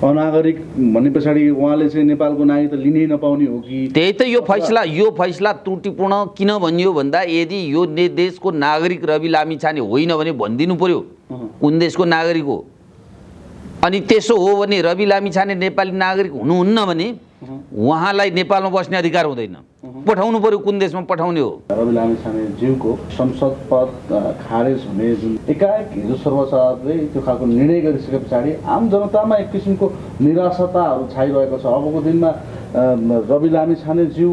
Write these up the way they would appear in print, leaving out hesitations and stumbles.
अनागरिक भन्ने पछाडि उहाँले चाहिँ नेपालको नागरिकता लिनै नपाउने हो कि? त्यही त यो फैसला त्रुटिपूर्ण किन भनियो भन्दा यदि यो देशको नागरिक रवि लामिछाने होइन भने भनिदिनु पर्यो कुन देशको नागरिक हो। अनि त्यसो हो भने रवि लामिछाने नेपाली नागरिक हुनुहुन्न भने उहाँलाई नेपालमा बस्ने अधिकार हुँदैन। पठाउनु पर्यो कुन देशमा पठाउने हो। रवि लामिछाने ज्यूको संसद पद खारेज हुने जुन एकाएक हिजो सर्वोच्च अदालतले त्यो खालको निर्णय गरिसके पछाडि आम जनतामा एक किसिमको निराशाताहरू छाइरहेको छ। अबको दिनमा रवि लामिछाने ज्यू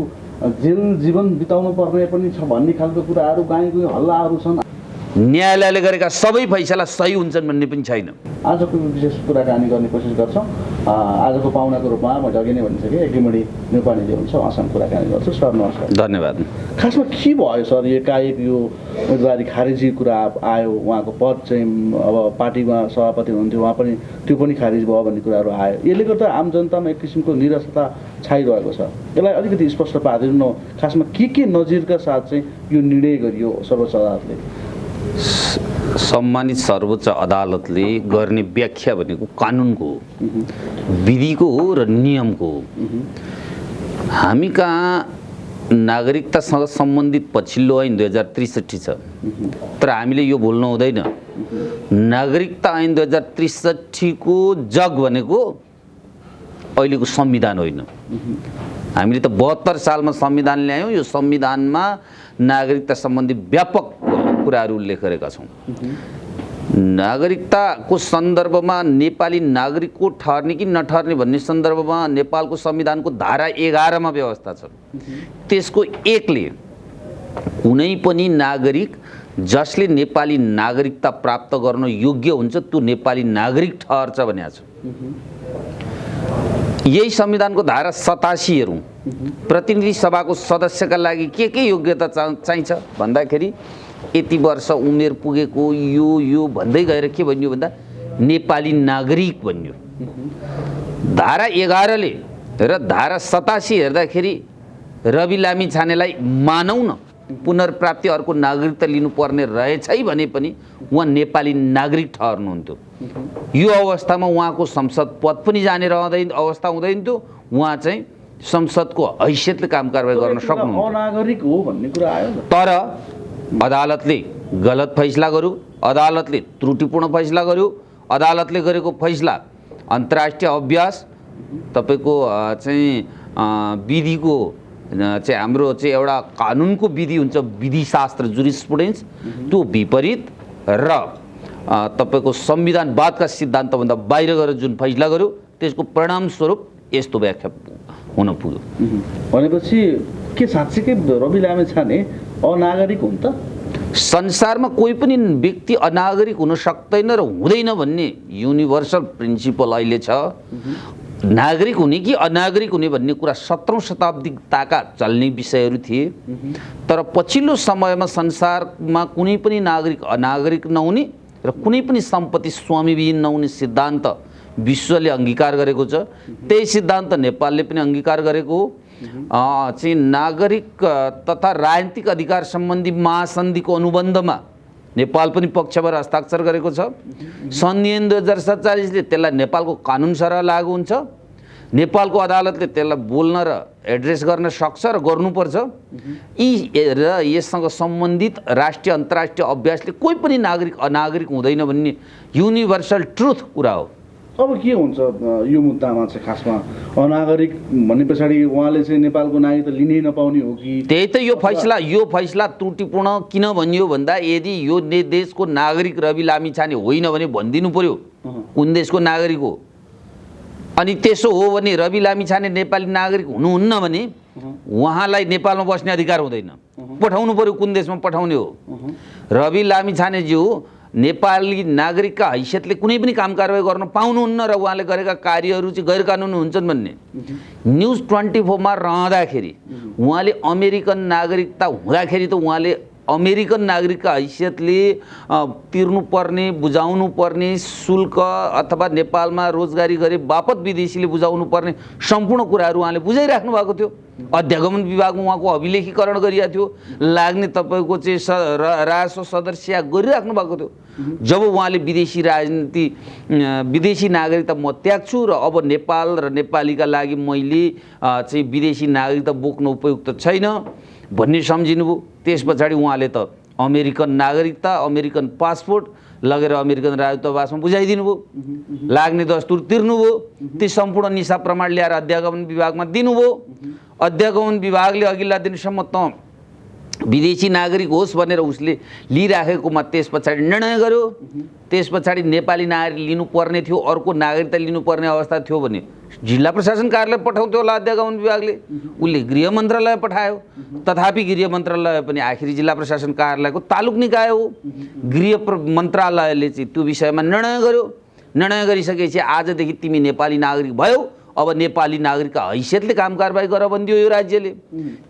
जेल जीवन बिताउनु पर्ने पनि छ भन्ने खालको कुराहरू गाईको हल्लाहरू छन्। न्यायालयले गरेका सबै फैसला सही हुन्छन् भन्ने पनि छैन। आजको विशेष कुराकानी गर्ने कोसिस गर्छौँ। आजको पाहुनाको रूपमा म अघि नै भनिसकेँ एग्रिमणी नेपालीले हुन्छ उहाँसँग कुराकानी गर्छु। सर नमस्कार। धन्यवाद। खासमा के भयो सर एकाएक यो उम्मेदवारी खारेजी कुरा आयो, उहाँको पद चाहिँ अब पार्टीमा सभापति हुनुहुन्थ्यो उहाँ पनि त्यो पनि खारेज भयो भन्ने कुराहरू आयो। यसले गर्दा आम जनतामा एक किसिमको निराशता छाइरहेको छ। यसलाई अलिकति स्पष्ट पारिदिनु न, खासमा के नजिरका साथ चाहिँ यो निर्णय गरियो सर्वोच्च अदालतले? सम्मानित सर्वोच्च अदालतले गर्ने व्याख्या भनेको कानुनको हो, विधिको हो र नियमको हो। हामी कहाँ नागरिकतासँग सम्बन्धित पछिल्लो ऐन 2063 छ, तर हामीले यो भुल्नु हुँदैन। नागरिकता ऐन 2063 को जग भनेको अहिलेको संविधान होइन। हामीले त 72 सालमा संविधान ल्यायौँ। यो संविधानमा नागरिकता सम्बन्धी व्यापक कुराहरू उल्लेख गरेका छौँ। नागरिकताको सन्दर्भमा नेपाली नागरिकको ठहर्ने कि नठहर्ने भन्ने सन्दर्भमा नेपालको संविधानको धारा 11 मा व्यवस्था छ। त्यसको 1 ले कुनै पनि नागरिक जसले नेपाली नागरिकता प्राप्त गर्न योग्य हुन्छ त्यो नेपाली नागरिक ठहर्छ भनेको छ। यही संविधानको धारा 87 हेरौँ। प्रतिनिधि सभाको सदस्यका लागि के योग्यता चाहिन्छ भन्दाखेरि यति वर्ष उमेर पुगेको यो भन्दै गएर के भन्यो भन्दा नेपाली नागरिक भन्यो। धारा 11 ले र धारा 87 हेर्दाखेरि रवि लामिछानेलाई मानौँ न पुनर्प्राप्ति अर्को नागरिकता लिनुपर्ने रहेछै भने पनि उहाँ नेपाली नागरिक ठहर्नुहुन्थ्यो। यो अवस्थामा उहाँको संसद पद पनि जाने अवस्था हुँदैन थियो। उहाँ चाहिँ संसदको हैसियतले काम कारबाही गर्न सक्नुहुन्थ्यो। अनागरिक हो भन्ने कुरा आयो। तर अदालतले गलत फैसला गर्यो, अदालतले त्रुटिपूर्ण फैसला गर्यो। अदालतले गरेको फैसला अन्तर्राष्ट्रिय अभ्यास तपाईको चाहिँ विधिको चाहिँ हाम्रो चाहिँ एउटा कानुनको विधि हुन्छ, विधिशास्त्र जुरिस्प्रुडेन्स, त्यो विपरीत र तपाईको संविधानवादका सिद्धान्तभन्दा बाहिर गएर जुन फैसला गर्यो त्यसको परिणामस्वरूप यस्तो व्याख्या हुन पुग्यो। भनेपछि के साँच्चीकै रवि लामिछाने अनागरिक हुन् त? संसारमा कोही पनि व्यक्ति अनागरिक हुन सक्दैन र हुँदैन भन्ने युनिभर्सल प्रिन्सिपल अहिले छ। नागरिक हुने कि अनागरिक हुने भन्ने कुरा 17औं शताब्दीताका चल्ने विषयहरू थिए। तर पछिल्लो समयमा संसारमा कुनै पनि नागरिक अनागरिक नहुने र कुनै पनि सम्पत्ति स्वामीविहीन नहुने सिद्धान्त विश्वले अंगीकार गरेको छ। त्यही सिद्धान्त नेपालले पनि अंगीकार गरेको हो। चाहिँ नागरिक तथा राजनीतिक अधिकार सम्बन्धी महासन्धिको अनुबन्धमा नेपाल पनि पक्षबाट हस्ताक्षर गरेको छ। सन्धि 2047 ले त्यसलाई नेपालको कानुन सरह लागू हुन्छ। नेपालको अदालतले त्यसलाई बोल्न र एड्रेस गर्न सक्छ र गर्नुपर्छ। यी र यससँग सम्बन्धित राष्ट्रिय अन्तर्राष्ट्रिय अभ्यासले कोही पनि नागरिक अनागरिक हुँदैन भन्ने युनिभर्सल ट्रुथ कुरा हो। अब के हुन्छ यो मुद्दामा चाहिँ खासमा अनागरिक भन्ने पछाडि उहाँले चाहिँ नेपालको नागरिकता लिनै नपाउने हो कि? त्यही त यो फैसला त्रुटिपूर्ण किन भनियो भन्दा यदि यो देशको नागरिक रवि लामिछाने होइन भने भनिदिनु पर्यो कुन देशको नागरिक हो। अनि त्यसो हो भने रवि लामिछाने नेपाली नागरिक हुनुहुन्न भने उहाँलाई नेपालमा बस्ने अधिकार हुँदैन। पठाउनु पर्यो कुन देशमा पठाउने हो। रवि लामिछानेज्यू नेपाली नागरिकका हैसियतले कुनै पनि काम कारबाही गर्न पाउनुहुन्न र उहाँले गरेका कार्यहरू चाहिँ गैर कानुनी हुन्छन् भन्ने न्युज 24 मा रहँदाखेरि उहाँले अमेरिकन नागरिकता हुँदाखेरि त उहाँले अमेरिकन नागरिकका हैसियतले तिर्नुपर्ने बुझाउनु पर्ने शुल्क अथवा नेपालमा रोजगारी गरे बापत विदेशीले बुझाउनु पर्ने सम्पूर्ण कुराहरू उहाँले बुझाइराख्नु भएको थियो। अध्यागमन विभागमा उहाँको अभिलेखीकरण गरिएको थियो, लाग्ने तपाईँको चाहिँ राजस्व सदस्य गरिराख्नु भएको थियो। जब उहाँले विदेशी नागरिकता म त्याग्छु र अब नेपाल र नेपालीका लागि मैले चाहिँ विदेशी नागरिकता बोक्न उपयुक्त छैन भन्ने सम्झिनुभयो। त्यस पछाडि उहाँले त अमेरिकन नागरिकता, अमेरिकन पासपोर्ट लगेर अमेरिकन राजदूतावासमा बुझाइदिनु भयो, लाग्ने दस्तुर तिर्नुभयो, ती सम्पूर्ण निशा प्रमाण ल्याएर अध्यागमन विभागमा दिनुभयो। अध्यागमन विभागले अघिल्ला दिनसम्म त विदेशी नागरिक होस् भनेर उसले लिइराखेकोमा त्यस पछाडि निर्णय गर्यो। त्यस पछाडि नेपाली नागरिक लिनुपर्ने थियो, अर्को नागरिकता लिनुपर्ने अवस्था थियो भने जिल्ला प्रशासन कार्यालय पठाउँथ्यो होला अध्यागमन विभागले, उसले गृह मन्त्रालय पठायो। तथापि गृह मन्त्रालय पनि आखिरी जिल्ला प्रशासन कार्यालयको तालुक निकाय हो। गृह मन्त्रालयले चाहिँ त्यो विषयमा निर्णय गर्यो। निर्णय गरिसकेपछि आजदेखि तिमी नेपाली नागरिक भयो, अब नेपाली नागरिकका हैसियतले काम कारबाही गर भनिदियो यो राज्यले।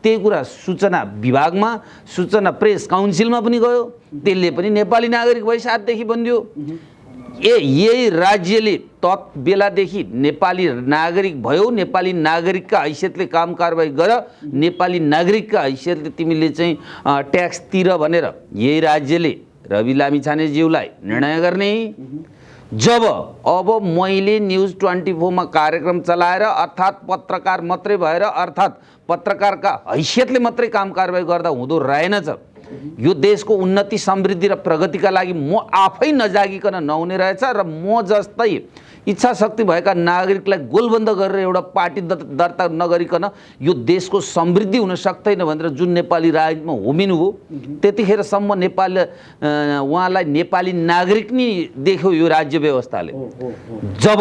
त्यही कुरा सूचना विभागमा, सूचना प्रेस काउन्सिलमा पनि गयो, त्यसले पनि नेपाली नागरिक भई 7 देखि भनिदियो। यही राज्यले तत् बेलादेखि नेपाली नागरिक भयो, नेपाली नागरिकका हैसियतले काम कारबाही गर, नेपाली नागरिकका हैसियतले तिमीले चाहिँ ट्याक्स तिर भनेर यही राज्यले रवि लामिछानेज्यूलाई निर्णय गर्ने। जब अब मैले न्युज 24 मा कार्यक्रम चलाएर अर्थात् पत्रकार मात्रै भएर अर्थात् पत्रकारका हैसियतले मात्रै काम कारबाही गर्दा हुँदो रहेनछ। यो देशको उन्नति समृद्धि र प्रगतिका लागि म आफै नजागिकन नहुने रहेछ र म जस्तै इच्छा शक्ति भएका नागरिकलाई गोलबन्द गरेर एउटा पार्टी दर्ता नगरिकन यो देशको समृद्धि हुन सक्दैन भनेर जुन नेपाली राजनीतिमा होमिनु हो, त्यतिखेरसम्म उहाँलाई नेपाली नागरिक नै देख्यो यो राज्य व्यवस्थाले। जब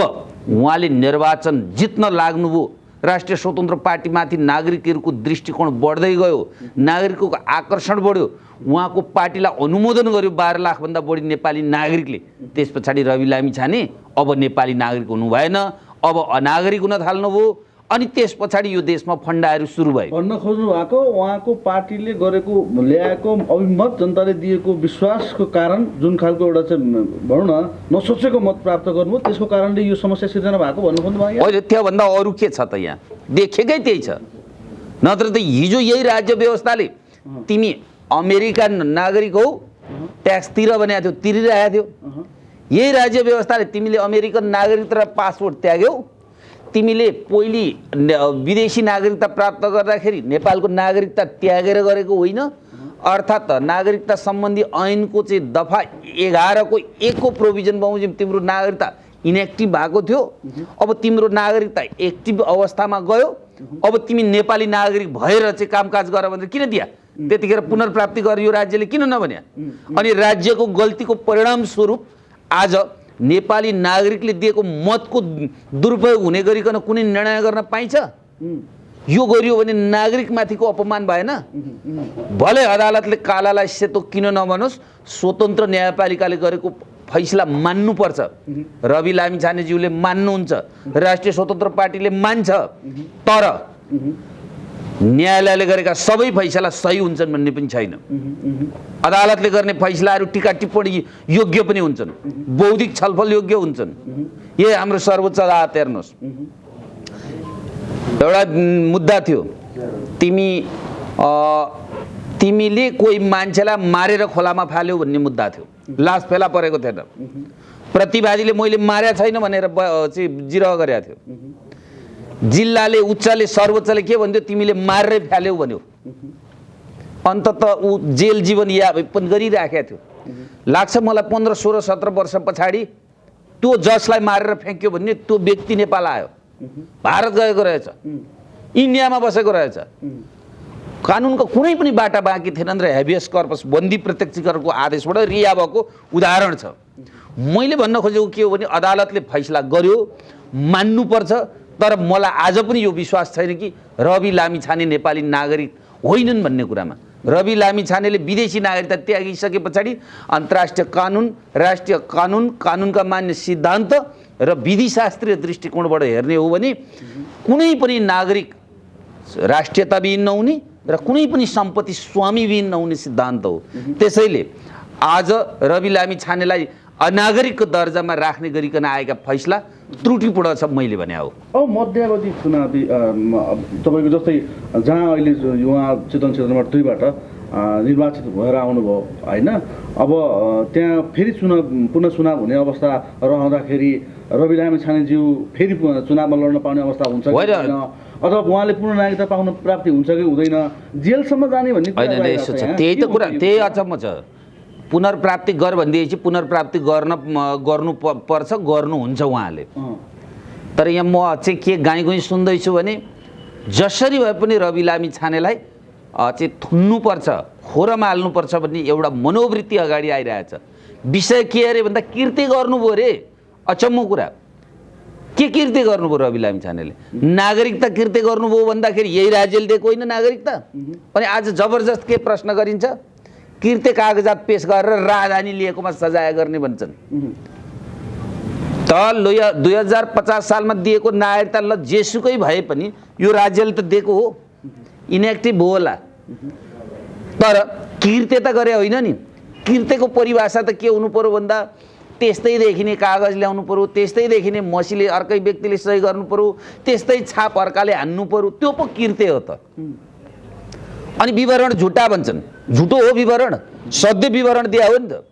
उहाँले निर्वाचन जित्न लाग्नुभयो, राष्ट्रिय स्वतन्त्र पार्टीमाथि नागरिकहरूको दृष्टिकोण बढ्दै गयो, नागरिकको आकर्षण बढ्यो, उहाँको पार्टीलाई अनुमोदन गर्यो 12 लाखभन्दा बढी नेपाली नागरिकले। त्यस पछाडि रवि लामिछाने अब नेपाली नागरिक हुनु भएन, अब अनागरिक हुन थाल्नुभयो। अनि त्यस पछाडि यो देशमा फन्डाहरू सुरु भयो। भन्न खोज्नु भएको उहाँको पार्टीले गरेको ल्याएको अभिमत जनताले दिएको विश्वासको कारण जुन खालको एउटा चाहिँ भनौँ न नसोचेको मत प्राप्त गर्नु, त्यसको कारणले यो समस्या सिर्जना भएको भन्नु खोज्नु भयो। अहिले त्योभन्दा अरू के छ त? यहाँ देखेकै त्यही छ। नत्र त हिजो यही राज्य व्यवस्थाले तिमी अमेरिकन नागरिक हौ ट्याक्स तिर भनेको थियो, तिरिरहेको थियो। यही राज्य व्यवस्थाले तिमीले अमेरिकन नागरिकता र पासपोर्ट त्याग्यौ। तिमीले पहिले विदेशी नागरिकता प्राप्त गर्दाखेरि नेपालको नागरिकता त्यागेर गरेको होइन। अर्थात् नागरिकता सम्बन्धी ऐनको चाहिँ दफा 11 को 1 को प्रोभिजन बमोजिम तिम्रो नागरिकता इनएक्टिभ भएको थियो। अब तिम्रो नागरिकता एक्टिभ अवस्थामा गयो। अब तिमी नेपाली नागरिक भएर चाहिँ कामकाज गर भनेर किन दिया? त्यतिखेर पुनर्प्राप्ति गर यो राज्यले किन नभन्या? अनि राज्यको गल्तीको परिणाम स्वरूप आज नेपाली नागरिकले दिएको मतको दुरुपयोग हुने गरिकन कुनै निर्णय गर्न पाइन्छ? यो गरियो भने नागरिकमाथिको अपमान भएन? भले अदालतले कालालाई सेतो किन नभनोस्, स्वतन्त्र न्यायपालिकाले गरेको फैसला मान्नुपर्छ। रवि लामिछानेज्यूले मान्नुहुन्छ, राष्ट्रिय स्वतन्त्र पार्टीले मान्छ, तर न्यायालयले गरेका सबै फैसला सही हुन्छन् भन्ने पनि छैन। अदालतले गर्ने फैसलाहरू टीका टिप्पणी योग्य पनि हुन्छन्, बौद्धिक छलफल योग्य हुन्छन्। यही हाम्रो सर्वोच्च अदालत हेर्नुहोस्, एउटा मुद्दा थियो, तिमीले कोही मान्छेलाई मारेर खोलामा फाल्यौ भन्ने मुद्दा थियो, लास फेला परेको थिएन। प्रतिवादीले मैले मारेको छैन भनेर चाहिँ जिरह गरेको थियो। जिल्लाले, उच्चले, सर्वोच्चले के भन्थ्यो? तिमीले मारेर फाल्यौ भन्यो। अन्ततः ऊ जेल जीवन यापन गरिराखेको थियो। लाग्छ मलाई 15, 16, 17 वर्ष पछाडि त्यो जसलाई मारेर फ्याँक्यो भन्ने त्यो व्यक्ति नेपाल आयो, भारत गएको रहेछ, इन्डियामा बसेको रहेछ। कानुनको कुनै पनि बाटा बाँकी थिएन र हेबियस कर्पस बन्दी प्रत्यक्षीकरणको आदेशबाट रिहा भएको उदाहरण छ। मैले भन्न खोजेको के हो भने अदालतले फैसला गर्यो, मान्नुपर्छ। तर मलाई आज पनि यो विश्वास छैन कि रवि लामिछाने नेपाली नागरिक होइनन् भन्ने कुरामा। रवि लामिछानेले विदेशी नागरिकता त्यागिसके पछाडि अन्तर्राष्ट्रिय कानुन, राष्ट्रिय कानुन, कानुनका मान्य सिद्धान्त र विधिशास्त्रीय दृष्टिकोणबाट हेर्ने हो भने कुनै पनि नागरिक राष्ट्रियताविहीन नहुने, र कुनै पनि सम्पत्ति स्वामीविहीन नहुने सिद्धान्त हो। त्यसैले आज रवि लामी छानेलाई अनागरिकको दर्जामा राख्ने गरिकन आएका फैसला त्रुटिपूर्ण छ मैले भने हो। अब मध्यावधि चुनावी तपाईँको जस्तै जहाँ अहिले उहाँ चितवन क्षेत्र नम्बर 2 बाट निर्वाचित भएर आउनुभयो होइन, अब त्यहाँ फेरि पुनः चुनाव हुने अवस्था रहँदाखेरि रवि लामी छानेज्यू फेरि चुनावमा लड्न पाउने अवस्था हुन्छ कि छैन, अथवा उहाँले पूर्ण नागरिकता पाउन प्राप्ति हुन्छ कि हुँदैन, जेलसम्म जाने भन्ने होइन यसो छ। त्यही त कुरा, त्यही अचम्म छ। पुनर्प्राप्ति गर भनिदिएपछि पुनर्प्राप्ति गर्नु पर्छ, गर्नुहुन्छ उहाँले। तर यहाँ म चाहिँ के गाईगुई सुन्दैछु भने जसरी भए पनि रवि लामी छानेलाई चाहिँ थुन्नुपर्छ, खोरमा हाल्नुपर्छ भन्ने एउटा मनोवृत्ति अगाडि आइरहेछ। विषय के अरे भन्दा कृत्य गर्नुभयो रे। अचम्म कुरा, के कृत्य गर्नुभयो रवि लामी छानेले? नागरिकता कृत्य गर्नुभयो भन्दाखेरि यही राज्यले दिएको होइन नागरिकता? अनि आज जबरजस्त के प्रश्न गरिन्छ? कृत्य कागजात पेश गरेर राजधानी लिएकोमा सजाय गर्ने भन्छन्। त 2050 सालमा दिएको नागरिकता ल जेसुकै भए पनि यो राज्यले त दिएको हो, इनेक्टिभ होला। तर कृत्य त गरे होइन नि। कृत्यको परिभाषा त के हुनु पर्यो भन्दा त्यस्तै देखिने कागज ल्याउनु पर्यो, त्यस्तै देखिने मसीले अर्कै व्यक्तिले सही गर्नु पर्यो, त्यस्तै छाप अर्काले हान्नु पर्यो, त्यो पो कृत्य हो त। अनि विवरण झुटा भन्छन्, झुटो हो विवरण, सत्य विवरण दिया हो नि त।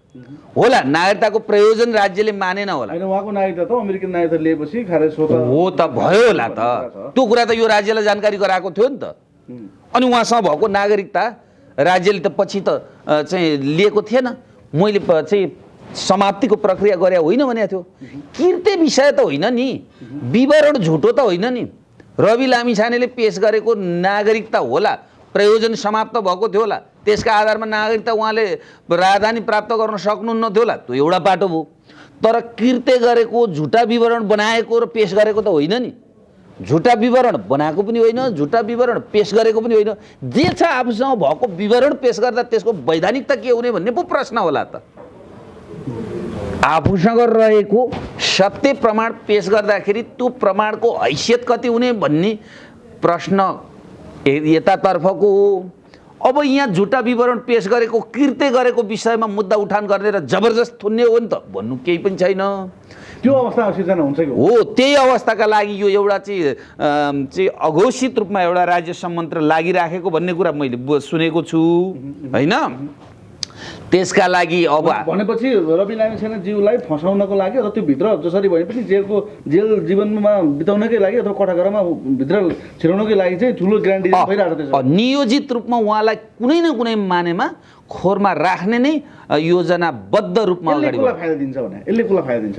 होला नागरिकताको प्रयोजन राज्यले मानेन होला, हैन उहाँको नागरिकता त अमेरिकन नागरिकता लिएपछि खारेज हो त भयो होला त। त्यो कुरा त यो राज्यलाई जानकारी गराएको थियो नि त। अनि उहाँसँग भएको नागरिकता राज्यले त पछि त चाहिँ लिएको थिएन, मैले चाहिँ समाप्तिको प्रक्रिया गरे होइन भनेको थियो। कृत्य विषय त होइन नि, विवरण झुटो त होइन नि। रवि लामी छानेले पेश गरेको नागरिकता होला, प्रयोजन समाप्त भएको थियो होला, त्यसका आधारमा नागरिकता उहाँले राजधानी प्राप्त गर्न सक्नुहुन्न थियो होला, त्यो एउटा बाटो भयो। तर कृत्य गरेको, झुटा विवरण बनाएको र पेश गरेको त होइन नि। झुटा विवरण बनाएको पनि होइन, झुटा विवरण पेश गरेको पनि होइन। जे छ आफूसँग भएको विवरण पेश गर्दा त्यसको वैधानिकता के हुने भन्ने पो प्रश्न होला त। आफूसँग रहेको सत्य प्रमाण पेश गर्दाखेरि त्यो प्रमाणको हैसियत कति हुने भन्ने प्रश्न यतातर्फको हो। अब यहाँ झुटा विवरण पेश गरेको, कृत्य गरेको विषयमा मुद्दा उठान गर्ने र जबरजस्त थुन्ने हो नि त, भन्नु केही पनि छैन। त्यो अवस्था सिर्जना हुन्छ कि हो। त्यही अवस्थाका लागि यो एउटा चाहिँ अघोषित रूपमा एउटा राज्य संमन्त्र लागिराखेको भन्ने कुरा मैले सुनेको छु होइन। त्यसका लागि अब भनेपछि रवि लामी छानेज्यूलाई फसाउनको लागि अथवा त्यो भित्र जसरी भए पनि जेल जीवनमा बिताउनकै लागि अथवा कठाघरमा भित्र छिराउनकै लागि चाहिँ ठुलो ग्यारेन्टी भइरहेको छ। नियोजित रूपमा उहाँलाई कुनै न कुनै मानेमा खोरमा राख्ने नै योजनाबद्ध रूपमा अगाडि फाइदा दिन्छ भने यसले कुला फाइदा दिन्छ।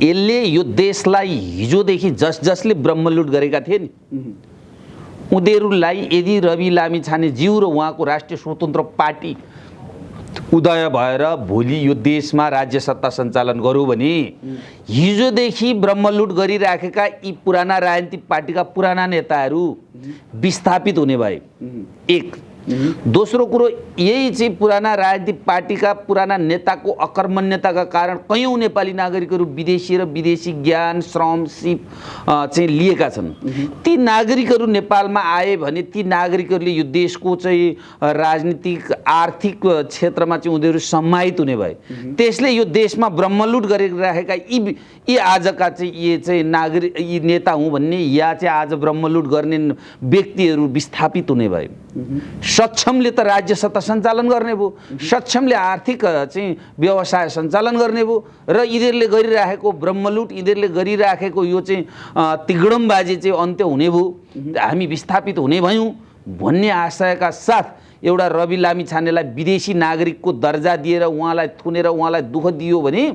यसले यो देशलाई हिजोदेखि जसले ब्रह्मलुट गरेका थिए नि उनीहरूलाई यदि रवि लामी छानेज्यू र उहाँको राष्ट्रिय स्वतन्त्र पार्टी उदय भएर भोलि यो देशमा राज्य सत्ता सञ्चालन गरौँ भने हिजोदेखि ब्रह्मलुट गरिराखेका यी पुराना राजनीतिक पार्टीका पुराना नेताहरू विस्थापित हुने भए। एक दोस्रो कुरो, यही चाहिँ पुराना राजनीतिक पार्टीका पुराना नेताको अकर्मण्यताका कारण कयौँ नेपाली नागरिकहरू विदेशी र विदेशी ज्ञान श्रम सिप चाहिँ लिएका छन्। ती नागरिकहरू नेपालमा आए भने ती नागरिकहरूले यो देशको चाहिँ राजनीतिक आर्थिक क्षेत्रमा चाहिँ उनीहरू सम्मानित हुने भए। त्यसले यो देशमा ब्रह्मलुट गरिराखेका यी आजका चाहिँ यी नेता हुँ भन्ने या चाहिँ आज ब्रह्मलुट गर्ने व्यक्तिहरू विस्थापित हुने भए। सक्षमले त राज्य सत्ता सञ्चालन गर्ने भयो, सक्षमले आर्थिक चाहिँ व्यवसाय सञ्चालन गर्ने भयो र यिनीहरूले गरिराखेको ब्रह्मलुट, यिनीहरूले गरिराखेको यो चाहिँ तिगडमबाजी चाहिँ अन्त्य हुने भयो, हामी विस्थापित हुने भयौँ भन्ने आशयका साथ एउटा रवि लामी छानेलाई विदेशी नागरिकको दर्जा दिएर उहाँलाई थुनेर उहाँलाई दुःख दियो भने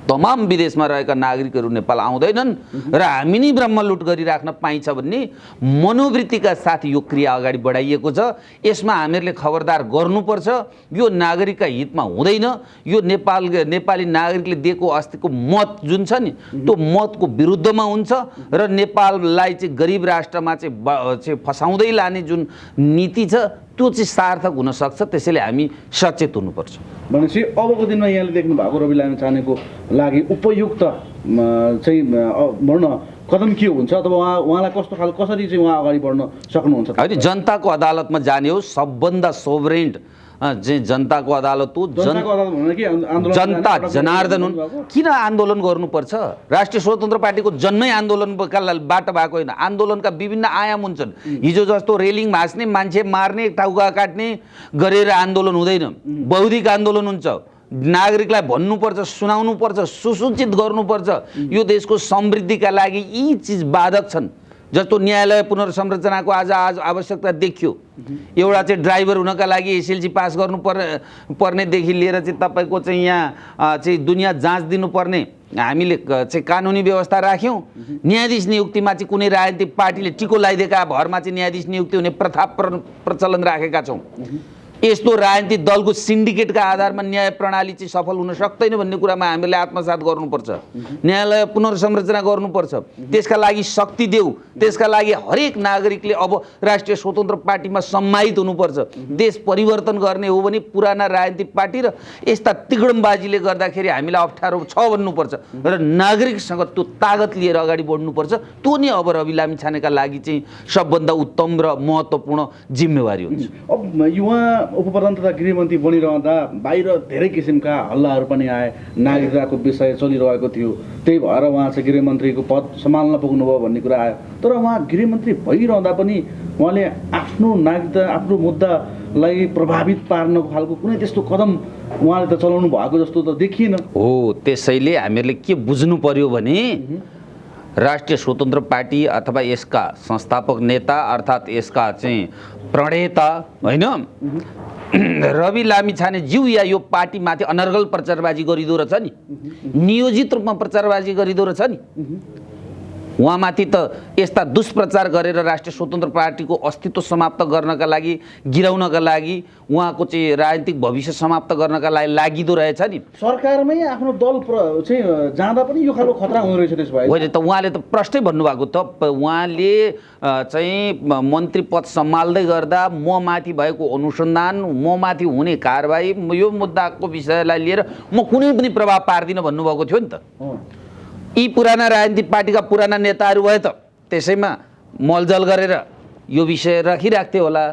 तमाम विदेशमा रहेका नागरिकहरू नेपाल आउँदैनन् र हामी नै ब्रह्मलुट गरिराख्न पाइन्छ भन्ने मनोवृत्तिका साथ यो क्रिया अगाडि बढाइएको छ। यसमा हामीहरूले खबरदार गर्नुपर्छ। यो नागरिकका हितमा हुँदैन। यो नेपाली नागरिकले दिएको अस्तिको मत जुन छ नि त्यो मतको विरुद्धमा हुन्छ र नेपाललाई चाहिँ गरिब राष्ट्रमा चाहिँ फसाउँदै लाने जुन नीति छ त्यो चाहिँ सार्थक हुन सक्छ। त्यसैले हामी सचेत हुनुपर्छ। भनेपछि अबको दिनमा यहाँले देख्नु भएको रवि लामी छानेको लागि उपयुक्त चाहिँ भनौँ न कदम के हुन्छ अथवा उहाँलाई कस्तो खालको कसरी चाहिँ उहाँ अगाडि बढ्न सक्नुहुन्छ? होइन, जनताको अदालतमा जाने हो, सबभन्दा सोभरेन्ट चाहिँ जनताको अदालत हो। जनता जनार्दन हुन्। किन आन्दोलन गर्नुपर्छ? राष्ट्रिय स्वतन्त्र पार्टीको जन्मै आन्दोलनका बाट भएको होइन। आन्दोलनका विभिन्न आयाम हुन्छन्। हिजो जस्तो रेलिङ भाँच्ने, मान्छे मार्ने, टाउका काट्ने गरेर आन्दोलन हुँदैन। बौद्धिक आन्दोलन हुन्छ। नागरिकलाई भन्नुपर्छ, सुनाउनुपर्छ, सुसूचित गर्नुपर्छ। यो देशको समृद्धिका लागि यी चिज बाधक छन्। जस्तो न्यायालय पुनर्संरचनाको आज आवश्यकता देखियो। एउटा चाहिँ ड्राइभर हुनका लागि एसएलसी पास गर्नु पर्नेदेखि लिएर चाहिँ तपाईँको चाहिँ यहाँ चाहिँ दुनियाँ जाँच दिनुपर्ने हामीले चाहिँ कानुनी व्यवस्था राख्यौँ। न्यायाधीश नियुक्तिमा चाहिँ कुनै राजनीतिक पार्टीले टिको लगाइदिएका भरमा चाहिँ न्यायाधीश नियुक्ति हुने प्रथा प्रचलन राखेका छौँ। यस्तो राजनीतिक दलको सिन्डिकेटका आधारमा न्याय प्रणाली चाहिँ सफल हुन सक्दैन भन्ने कुरामा हामीले आत्मसात गर्नुपर्छ। न्यायालय पुनर्संरचना गर्नुपर्छ। त्यसका लागि शक्ति देऊ। त्यसका लागि हरेक नागरिकले अब राष्ट्रिय स्वतन्त्र पार्टीमा सम्मानित हुनुपर्छ। देश परिवर्तन गर्ने हो भने पुराना राजनीतिक पार्टी र यस्ता तिगडमबाजीले गर्दाखेरि हामीलाई अप्ठ्यारो छ भन्नुपर्छ र नागरिकसँग त्यो तागत लिएर अगाडि बढ्नुपर्छ। त्यो नै अब रवि लामिछानेका लागि चाहिँ सबभन्दा उत्तम र महत्त्वपूर्ण जिम्मेवारी हुन्छ। अब युवा उपप्रधान तथा गृहमन्त्री बनिरहँदा बाहिर धेरै किसिमका हल्लाहरू पनि आए। नागरिकताको विषय चलिरहेको थियो, त्यही भएर उहाँ चाहिँ गृहमन्त्रीको पद सम्हाल्न पुग्नुभयो भन्ने कुरा आयो। तर उहाँ गृहमन्त्री भइरहँदा पनि उहाँले आफ्नो नागरिकता, आफ्नो मुद्दालाई प्रभावित पार्नको खालको कुनै त्यस्तो कदम उहाँले त चलाउनु भएको जस्तो त देखिएन। हो, त्यसैले हामीहरूले के बुझ्नु पर्यो भने राष्ट्रिय स्वतन्त्र पार्टी अथवा यसका संस्थापक नेता अर्थात् यसका चाहिँ प्रणेता होइन रवि लामिछाने ज्यू या यो पार्टीमाथि अनर्गल प्रचारबाजी गरिदो रहेछ नि, नियोजित रूपमा प्रचारबाजी गरिदो रहेछ नि। उहाँमाथि त यस्ता दुष्प्रचार गरेर राष्ट्रिय स्वतन्त्र पार्टीको अस्तित्व समाप्त गर्नका लागि, गिराउनका लागि, उहाँको चाहिँ राजनीतिक भविष्य समाप्त गर्नका लागि लागिदो रहेछ नि। सरकारमै आफ्नो दल चाहिँ जाँदा पनि यो खालको खतरा हुँदो रहेछ त्यसो भए। होइन त, उहाँले त प्रष्टै भन्नुभएको त। उहाँले चाहिँ मन्त्री पद सम्हाल्दै गर्दा म माथि भएको अनुसन्धान, म माथि हुने कारबाही, यो मुद्दाको विषयलाई लिएर म कुनै पनि प्रभाव पार्दिनँ भन्नुभएको थियो नि त। यी पुराना राजनीतिक पार्टीका पुराना नेताहरू भए त त्यसैमा मलजल गरेर यो विषय राखिराख्थे होला।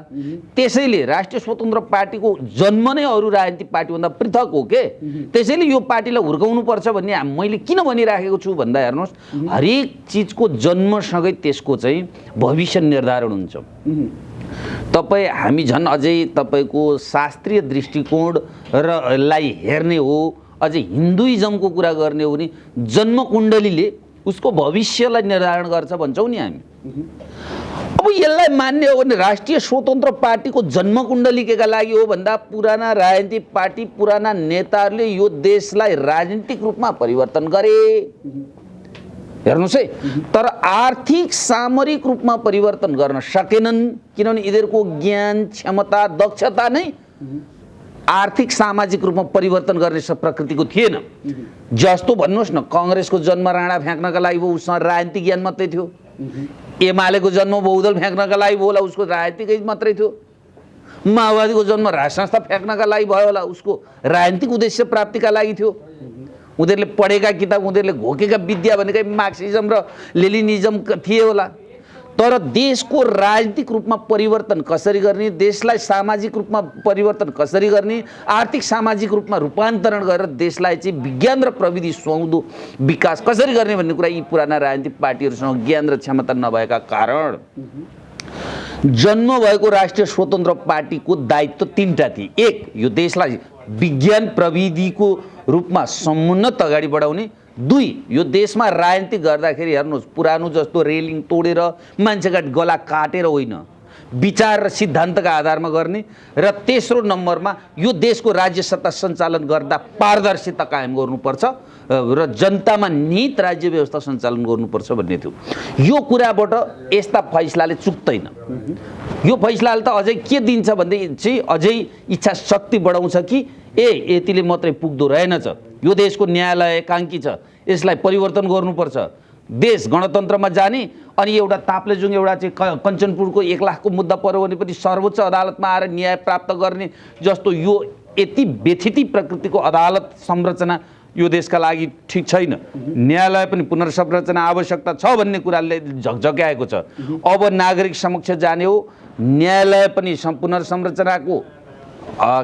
त्यसैले राष्ट्रिय स्वतन्त्र पार्टीको जन्म नै अरू राजनीतिक पार्टीभन्दा पृथक हो के। त्यसैले यो पार्टीलाई हुर्काउनुपर्छ भन्ने मैले किन भनिराखेको छु भन्दा हेर्नुहोस्, हरेक चिजको जन्मसँगै त्यसको चाहिँ भविष्य निर्धारण हुन्छ। तपाईँ हामी झन् अझै तपाईँको शास्त्रीय दृष्टिकोण र लाई हेर्ने हो, अझै हिन्दुइजमको कुरा गर्ने हो भने जन्मकुण्डलीले उसको भविष्यलाई निर्धारण गर्छ भन्छौँ नि हामी। अब यसलाई मान्ने हो भने राष्ट्रिय स्वतन्त्र पार्टीको जन्मकुण्डली केका लागि हो भन्दा पुराना राजनीतिक पार्टी, पुराना नेताहरूले यो देशलाई राजनीतिक रूपमा परिवर्तन गरे। हेर्नुहोस् है, तर आर्थिक सामरिक रूपमा परिवर्तन गर्न सकेनन्, किनभने यिनीहरूको ज्ञान, क्षमता, दक्षता नै आर्थिक सामाजिक रूपमा परिवर्तन गर्ने प्रकृतिको थिएन। जस्तो भन्नुहोस् न, काङ्ग्रेसको जन्म राणा फ्याँक्नका लागि भयो, उसँग राजनीतिक ज्ञान मात्रै थियो। एमालेको जन्म बहुदल फ्याँक्नका लागि भयो होला, उसको राजनीतिकै मात्रै थियो। माओवादीको जन्म राज संस्था फ्याँक्नका लागि भयो होला, उसको राजनीतिक उद्देश्य प्राप्तिका लागि थियो। उनीहरूले पढेका किताब, उनीहरूले घोकेका विद्या भनेकै मार्क्सिजम र लेनिनिजम थिए होला। तर देशको राजनीतिक रूपमा परिवर्तन कसरी गर्ने, देशलाई सामाजिक रूपमा परिवर्तन कसरी गर्ने, आर्थिक सामाजिक रूपमा रूपान्तरण गरेर देशलाई चाहिँ विज्ञान र प्रविधि सुहाउँदो विकास कसरी गर्ने भन्ने कुरा यी पुराना राजनीतिक पार्टीहरूसँग ज्ञान र क्षमता नभएका कारण जन्म भएको राष्ट्रिय स्वतन्त्र पार्टीको दायित्व तीनटा थिए। एक, यो देशलाई विज्ञान प्रविधिको रूपमा समुन्नत अगाडि बढाउने। दुई, यो देशमा राजनीति गर्दाखेरि हेर्नुहोस्, पुरानो जस्तो रेलिङ तोडेर मान्छेका गला काटेर होइन, विचार र सिद्धान्तका आधारमा गर्ने। र तेस्रो नम्बरमा यो देशको राज्य सत्ता सञ्चालन गर्दा पारदर्शिता कायम गर्नुपर्छ र जनतामा निहित राज्य व्यवस्था सञ्चालन गर्नुपर्छ भन्ने थियो। यो कुराबाट यस्ता फैसलाले चुक्दैन। यो फैसलाले त अझै के दिन्छ भन्दै चाहिँ अझै इच्छा शक्ति बढाउँछ कि यतिले मात्रै पुग्दो रहेनछ, यो देशको न्यायालय एकाङ्की छ, यसलाई परिवर्तन गर्नुपर्छ, देश गणतन्त्रमा जाने। अनि एउटा ताप्लेजुङ एउटा चाहिँ कञ्चनपुरको 1 लाखको मुद्दा पर्यो भने पनि सर्वोच्च अदालतमा आएर न्याय प्राप्त गर्ने जस्तो यो यति व्यथिति प्रकृतिको अदालत संरचना यो देशका लागि ठिक छैन, न्यायालय पनि पुनर्संरचना आवश्यकता छ भन्ने कुराले झकझक्याएको छ। अब नागरिक समक्ष जाने हो, न्यायालय पनि पुनर्संरचनाको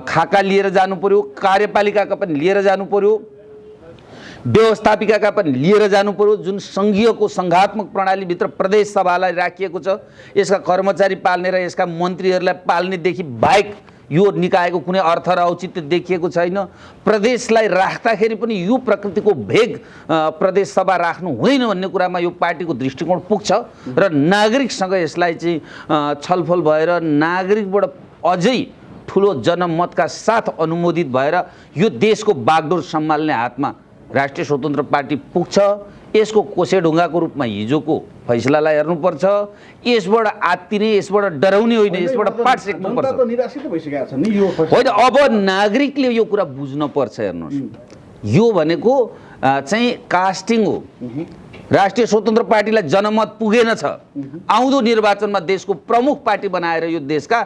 खाका लिएर जानु पर्यो, कार्यपालिकाका पनि लिएर जानु पर्यो, व्यवस्थापिकाका पनि लिएर जानु पर्यो। जुन सङ्घीयको सङ्घात्मक प्रणालीभित्र प्रदेश सभालाई राखिएको छ, यसका कर्मचारी पाल्ने र यसका मन्त्रीहरूलाई पाल्नेदेखि बाहेक यो निकायको कुनै अर्थ र औचित्य देखिएको छैन। प्रदेशलाई राख्दाखेरि पनि यो प्रकृतिको भेग प्रदेश सभा राख्नु हुँदैन भन्ने कुरामा यो पार्टीको दृष्टिकोण पुग्छ र नागरिकसँग यसलाई चाहिँ छलफल भएर नागरिकबाट अझै ठुलो जनमतका साथ अनुमोदित भएर यो देशको बागडोर सम्हाल्ने हातमा राष्ट्रिय स्वतन्त्र पार्टी पुग्छ। यसको कोसेढुङ्गाको रूपमा हिजोको फैसलालाई हेर्नुपर्छ। यसबाट आत्तिने, यसबाट डराउने होइन, यसबाट पाठ सिक्नुपर्छ। होइन, अब नागरिकले यो कुरा बुझ्न पर्छ। हेर्नुहोस्, यो भनेको चाहिँ कास्टिङ हो। राष्ट्रिय स्वतन्त्र पार्टीलाई जनमत पुगेन छ, आउँदो निर्वाचनमा देशको प्रमुख पार्टी बनाएर यो देशका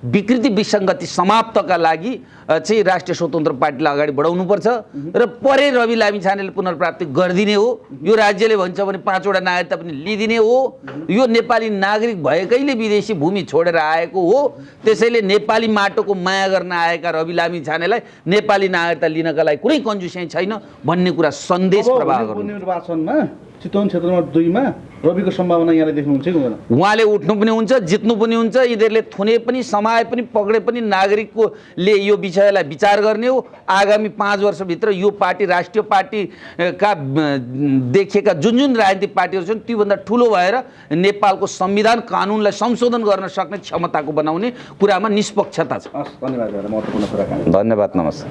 विकृति विसङ्गति समाप्तका लागि चाहिँ राष्ट्रिय स्वतन्त्र पार्टीलाई अगाडि बढाउनुपर्छ र परे रवि लामिछानेले पुनर्प्राप्ति गरिदिने हो। यो राज्यले भन्छ भने 5 वटा नागरिकता पनि लिइदिने हो। यो नेपाली नागरिक भएकैले विदेशी भूमि छोडेर आएको हो, त्यसैले नेपाली माटोको माया गर्न आएका रवि लामिछानेलाई नेपाली नागरिकता लिनका लागि कुनै कन्जुसियाइ छैन भन्ने कुरा सन्देश प्रवाह गर्नु। निर्वाचनमा चितवन क्षेत्रमा 2 मा रविको सम्भावना यहाँले देख्नुहुन्छ कि हुँदैन? उहाँले उठ्नु पनि हुन्छ, जित्नु पनि हुन्छ। यिनीहरूले थुने पनि, समाए पनि, पक्रे पनि नागरिकले यो विषयलाई विचार गर्ने हो। आगामी 5 वर्षभित्र यो पार्टी राष्ट्रिय पार्टीका देखिएका जुन जुन राजनीतिक पार्टीहरू छन् त्योभन्दा ठुलो भएर नेपालको संविधान कानुनलाई संशोधन गर्न सक्ने क्षमताको बनाउने कुरामा निष्पक्षता छ। धन्यवाद, महत्त्वपूर्ण कुराकानी। धन्यवाद, नमस्कार।